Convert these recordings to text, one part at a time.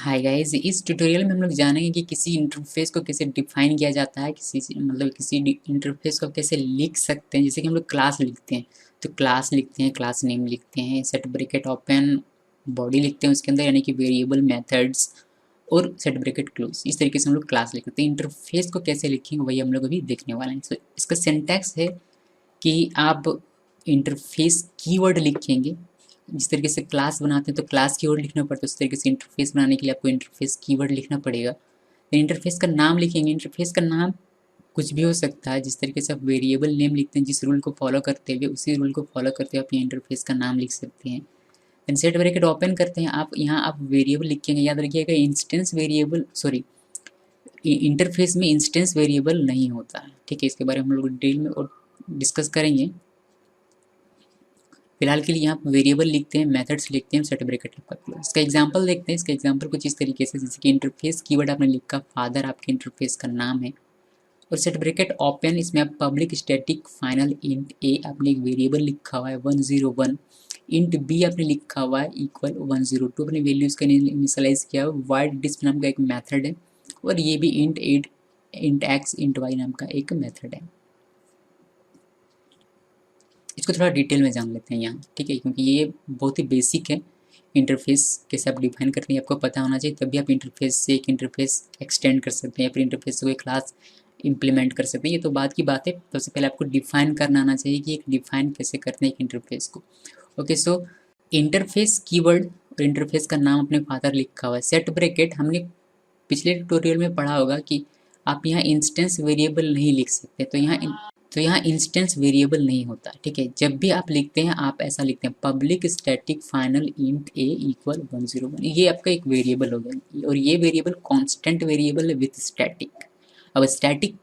Hi guys, इस tutorial में हम लोग जानेंगे कि किसी इंटरफेस को कैसे डिफाइन किया जाता है, किसी इंटरफेस को कैसे लिख सकते हैं। जैसे कि हम लोग क्लास लिखते हैं तो क्लास लिखते हैं, क्लास नेम लिखते हैं, सेट ब्रैकेट ओपन बॉडी लिखते हैं उसके अंदर, यानी कि वेरिएबल मेथड्स और सेट ब्रैकेट क्लोज। इस तरीके से हम लोग क्लास लिखते हैं। इंटरफेस को कैसे लिखेंगे वही हम लोग अभी देखने वाले हैं। तो इसका सिंटैक्स है कि आप इंटरफेस कीवर्ड लिखेंगे। जिस तरीके से क्लास बनाते हैं तो क्लास कीवर्ड लिखना पड़ता है, उस तरीके से इंटरफेस बनाने के लिए आपको इंटरफेस कीवर्ड लिखना पड़ेगा। तो इंटरफेस का नाम लिखेंगे। इंटरफेस का नाम कुछ भी हो सकता है। जिस तरीके से आप वेरिएबल नेम लिखते हैं, जिस रूल को फॉलो करते हुए उसी रूल को फॉलो करते हुए आप ये इंटरफेस का नाम लिख सकते हैं। देन सेट ब्रैकेट ओपन करते हैं, आप यहाँ आप वेरिएबल लिखेंगे। याद रखिएगा इंस्टेंस वेरिएबल इंटरफेस में इंस्टेंस वेरिएबल नहीं होता है, ठीक है। इसके बारे में हम लोग डिटेल में और डिस्कस करेंगे। फिलहाल के लिए यहाँ वेरिएबल लिखते हैं, मेथड्स लिखते हैं, सेट ब्रैकेट क्लोज। इसका एग्जांपल देखते हैं। इसका एग्जांपल कुछ इस तरीके से, जैसे कि इंटरफेस कीवर्ड आपने लिखा, फादर आपके इंटरफेस का नाम है, और सेट ब्रैकेट ओपन, इसमें आप पब्लिक स्टैटिक फाइनल इंट ए आपने एक वेरिएबल लिखा हुआ है 101, इंट बी आपने लिखा हुआ है इक्वल 102 अपने वैल्यूज का इनिशियलाइज किया हुआ। वाइड डिस्प नाम का एक मेथड है, और ये भी इंट एक्स इंट वाई नाम का एक मेथड है। इसको थोड़ा डिटेल में जान लेते हैं यहाँ, ठीक है, क्योंकि ये बहुत ही बेसिक है। इंटरफेस कैसे आप डिफाइन करते हैं आपको पता होना चाहिए, तभी आप इंटरफेस से एक इंटरफेस एक्सटेंड कर सकते हैं या फिर इंटरफेस से कोई क्लास इंप्लीमेंट कर सकते हैं। ये तो बात की बात है। सबसे पहले आपको डिफाइन करना आना चाहिए कि एक डिफाइन कैसे करते हैं एक इंटरफेस को। ओके, सो इंटरफेस कीवर्ड और इंटरफेस का नाम अपने फादर लिखा हुआ है। सेट ब्रैकेट हमने पिछले ट्यूटोरियल में पढ़ा होगा कि आप यहाँ इंस्टेंस वेरिएबल नहीं लिख सकते, तो यहाँ इंस्टेंस वेरिएबल नहीं होता, ठीक है। जब भी आप लिखते हैं आप ऐसा लिखते हैं पब्लिक स्टैटिक फाइनल इंट ए इक्वल 101, ये आपका एक वेरिएबल हो गया, और ये वेरिएबल कांस्टेंट वेरिएबल है विथ स्टैटिक। अब स्टैटिक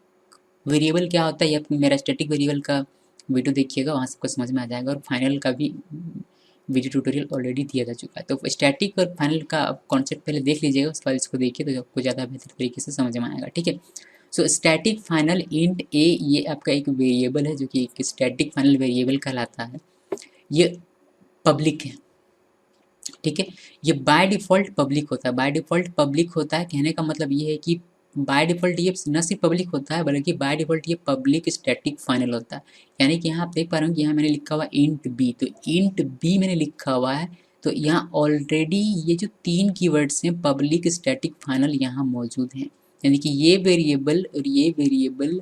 वेरिएबल क्या होता है, ये आप मेरा स्टैटिक वेरिएबल का वीडियो देखिएगा, वहाँ सबको समझ में आ जाएगा, और फाइनल का भी वीडियो ट्यूटोरियल ऑलरेडी दिया जा चुका है। तो स्टैटिक और फाइनल का कॉन्सेप्ट पहले देख लीजिएगा, उसके बाद इसको देखिए तो आपको ज़्यादा बेहतर तरीके से समझ में आएगा, ठीक है। सो स्टैटिक फाइनल इंट ए ये आपका एक वेरिएबल है जो कि एक स्टैटिक फाइनल वेरिएबल कहलाता है। ये पब्लिक है, ठीक है। ये बाय डिफ़ॉल्ट पब्लिक होता है। बाय डिफ़ॉल्ट पब्लिक होता है, कहने का मतलब ये है कि बाय डिफ़ॉल्ट ये न सिर्फ पब्लिक होता है बल्कि बाय डिफ़ॉल्ट ये पब्लिक स्टैटिक फाइनल होता है। यानी कि यहाँ आप देख पा रहे हो कि यहाँ मैंने लिखा हुआ इंट बी, तो इंट बी मैंने लिखा हुआ है, तो यहाँ ऑलरेडी ये जो 3 कीवर्ड्स हैं पब्लिक स्टैटिक फाइनल यहाँ मौजूद हैं। यानी कि ये वेरिएबल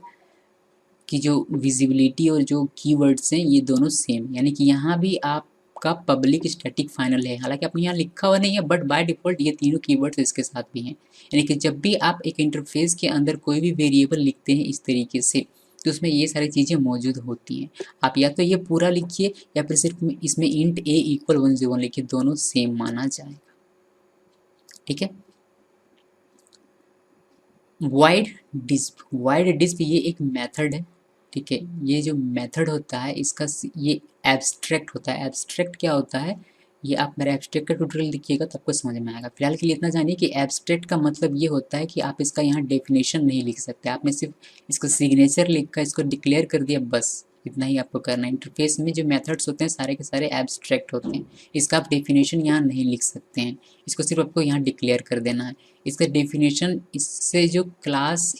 की जो विजिबिलिटी और जो कीवर्ड्स हैं ये दोनों सेम, यानी कि यहाँ भी आपका पब्लिक स्टैटिक फाइनल है। हालांकि आपने यहाँ लिखा हुआ नहीं है, बट बाय डिफ़ॉल्ट ये तीनों कीवर्ड्स इसके साथ भी हैं। यानी कि जब भी आप एक इंटरफेस के अंदर कोई भी वेरिएबल लिखते हैं इस तरीके से, तो उसमें ये सारी चीज़ें मौजूद होती हैं। आप या तो ये पूरा लिखिए या फिर सिर्फ इसमें इंट ए इक्वल 101 लिखिए, दोनों सेम माना जाएगा, ठीक है। वाइड डिस्प ये एक मेथड है, ठीक है। ये जो मेथड होता है इसका ये एब्स्ट्रैक्ट होता है। एब्स्ट्रैक्ट क्या होता है, ये आप मेरा एब्स्ट्रैक्ट का ट्यूटोरियल देखिएगा तो आपको समझ में आएगा। फिलहाल के लिए इतना जानिए कि एब्स्ट्रैक्ट का मतलब ये होता है कि आप इसका यहाँ डेफिनेशन नहीं लिख सकते। आपने सिर्फ इसको सिग्नेचर लिखा, इसको डिक्लेयर कर दिया, बस इतना ही आपको करना है। इंटरफेस में जो मेथड्स होते हैं सारे के सारे एब्स्ट्रैक्ट होते हैं, इसका आप डेफिनेशन यहाँ नहीं लिख सकते हैं, इसको सिर्फ आपको यहाँ डिक्लेयर कर देना है। इसका डेफिनेशन, इससे जो क्लास,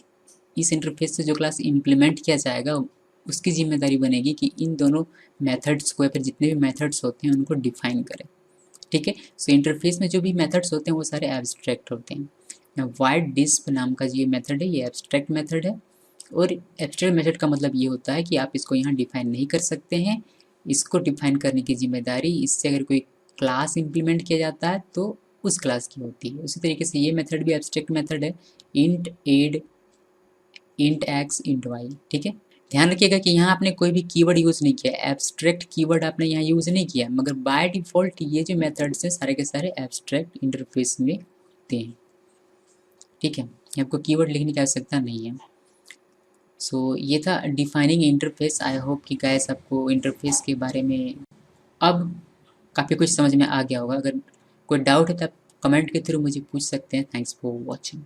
इस इंटरफेस से जो क्लास इम्प्लीमेंट किया जाएगा उसकी जिम्मेदारी बनेगी कि इन दोनों मेथड्स को या फिर जितने भी मेथड्स होते हैं उनको डिफाइन करें, ठीक है। सो इंटरफेस में जो भी मेथड्स होते हैं वो सारे एब्स्ट्रैक्ट होते हैं। वाइड डिस्प नाम का ये मेथड है, ये एब्स्ट्रैक्ट मेथड है, और एब्स्ट्रैक्ट मेथड का मतलब ये होता है कि आप इसको यहाँ डिफाइन नहीं कर सकते हैं। इसको डिफाइन करने की जिम्मेदारी, इससे अगर कोई क्लास इम्प्लीमेंट किया जाता है तो उस क्लास की होती है। उसी तरीके से ये मेथड भी एब्स्ट्रैक्ट मेथड है, int add int x int y, ठीक है। ध्यान रखिएगा कि यहाँ आपने कोई भी कीवर्ड यूज़ नहीं किया, एब्स्ट्रैक्ट कीवर्ड आपने यहाँ यूज़ नहीं किया, मगर बाय डिफ़ॉल्ट ये जो मेथड्स हैं सारे के सारे एब्स्ट्रैक्ट इंटरफेस में होते हैं, ठीक है। आपको कीवर्ड लिखने की आवश्यकता नहीं है। सो ये था डिफाइनिंग इंटरफेस। आई होप कि गाइस आपको इंटरफेस के बारे में अब काफ़ी कुछ समझ में आ गया होगा। अगर कोई डाउट है तो आप कमेंट के थ्रू मुझे पूछ सकते हैं। Thanks for watching.